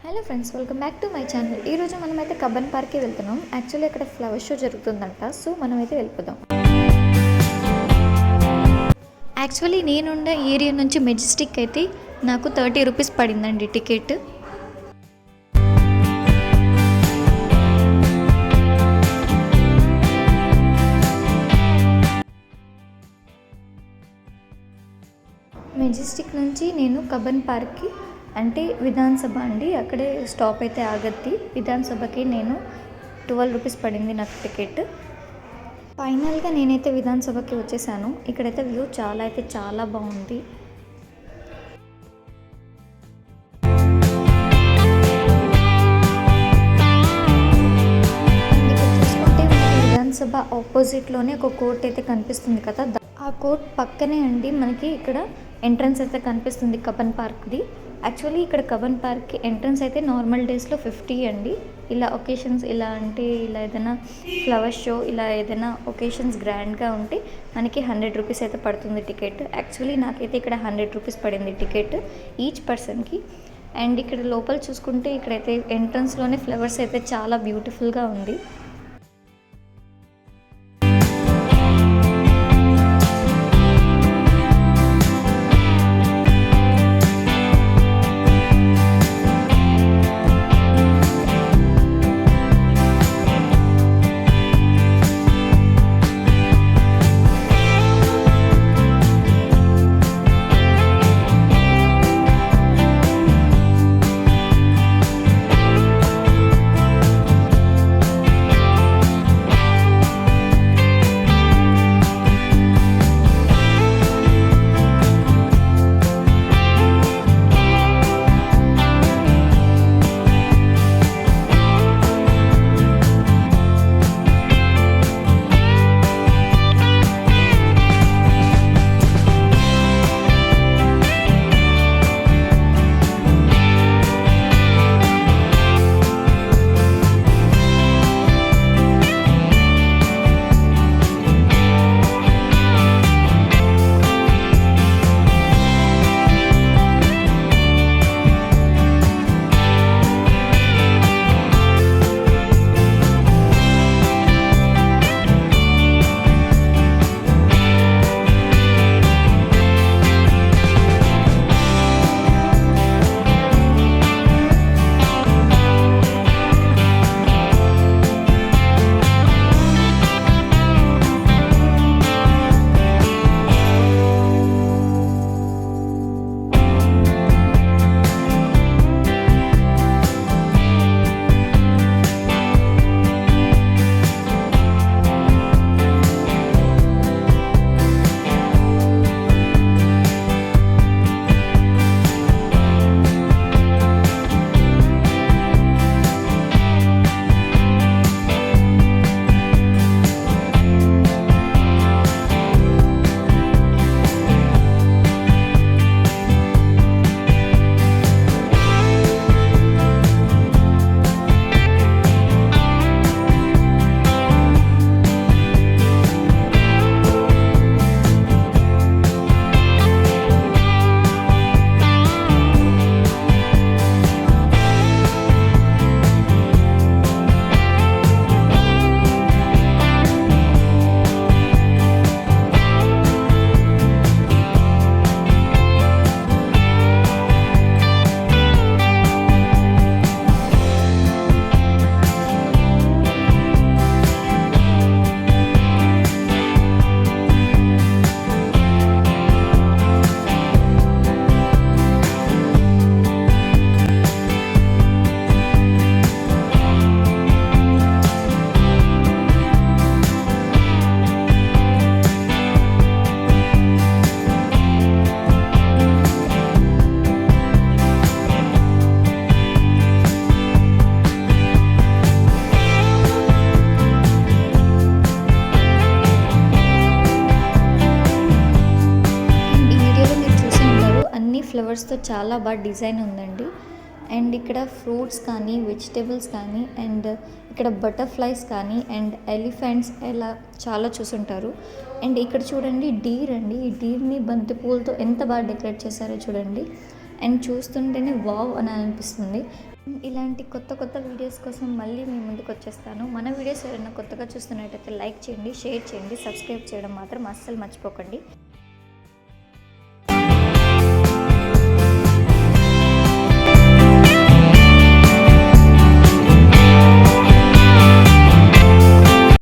Hello friends, welcome back to my channel. ఈరోజు మనమైతే కబ్బన్ పార్క్కి వెళ్తున్నాం. యాక్చువల్లీ అక్కడ ఫ్లవర్ షో జరుగుతుందంట, సో మనమైతే వెళ్ళిపోదాం. యాక్చువల్లీ నేనుండే ఏరియా నుంచి మెజెస్టిక్ అయితే నాకు 30 రూపీస్ పడిందండి టికెట్. మెజెస్టిక్ నుంచి నేను కబ్బన్ పార్క్కి అంటే విధాన్ సభ అండి, అక్కడే స్టాప్ అయితే ఆగద్ది. విధాన్ సభకి నేను 12 రూపీస్ పడింది నాకు టికెట్. ఫైనల్గా నేనైతే విధాన్ సభకి వచ్చేసాను. ఇక్కడైతే వ్యూ చాలా బాగుంది. ఇక్కడ చూసుకుంటే విధాన్ సభ ఆపోజిట్లోనే ఒక కోర్ట్ అయితే కనిపిస్తుంది కదా, ఆ కోర్ట్ పక్కనే అండి మనకి ఇక్కడ ఎంట్రన్స్ అయితే కనిపిస్తుంది కబ్బన్ పార్క్ది. యాక్చువల్లీ ఇక్కడ కబ్బన్ పార్క్కి ఎంట్రన్స్ అయితే నార్మల్ డేస్లో 50 అండి. ఇలా ఒకేషన్స్ ఇలా ఏదైనా ఫ్లవర్ షో ఇలా ఏదైనా ఒకేషన్స్ గ్రాండ్గా ఉంటే మనకి 100 రూపీస్ అయితే పడుతుంది టికెట్. యాక్చువల్లీ నాకైతే ఇక్కడ 100 రూపీస్ పడింది టికెట్ ఈచ్ పర్సన్కి. అండ్ ఇక్కడ లోపల చూసుకుంటే ఇక్కడైతే ఎంట్రన్స్లోనే ఫ్లవర్స్ అయితే చాలా బ్యూటిఫుల్గా ఉంది. ఫ్లవర్స్తో చాలా బాగా డిజైన్ ఉందండి. అండ్ ఇక్కడ ఫ్రూట్స్ కానీ వెజిటేబుల్స్ కానీ అండ్ ఇక్కడ బటర్ఫ్లైస్ కానీ అండ్ ఎలిఫెంట్స్ ఇలా చాలా చూసుంటారు. అండ్ ఇక్కడ చూడండి డీర్ అండి, ఈ డీర్ని బంతి పూలతో ఎంత బాగా డెకరేట్ చేశారో చూడండి. అండ్ చూస్తుంటేనే వావ్ అని అనిపిస్తుంది. ఇలాంటి కొత్త కొత్త వీడియోస్ కోసం మళ్ళీ మీ ముందుకు వచ్చేస్తాను. మన వీడియోస్ ఎవరైనా కొత్తగా చూస్తున్నట్టయితే లైక్ చేయండి, షేర్ చేయండి, సబ్స్క్రైబ్ చేయడం మాత్రం అస్సలు మర్చిపోకండి.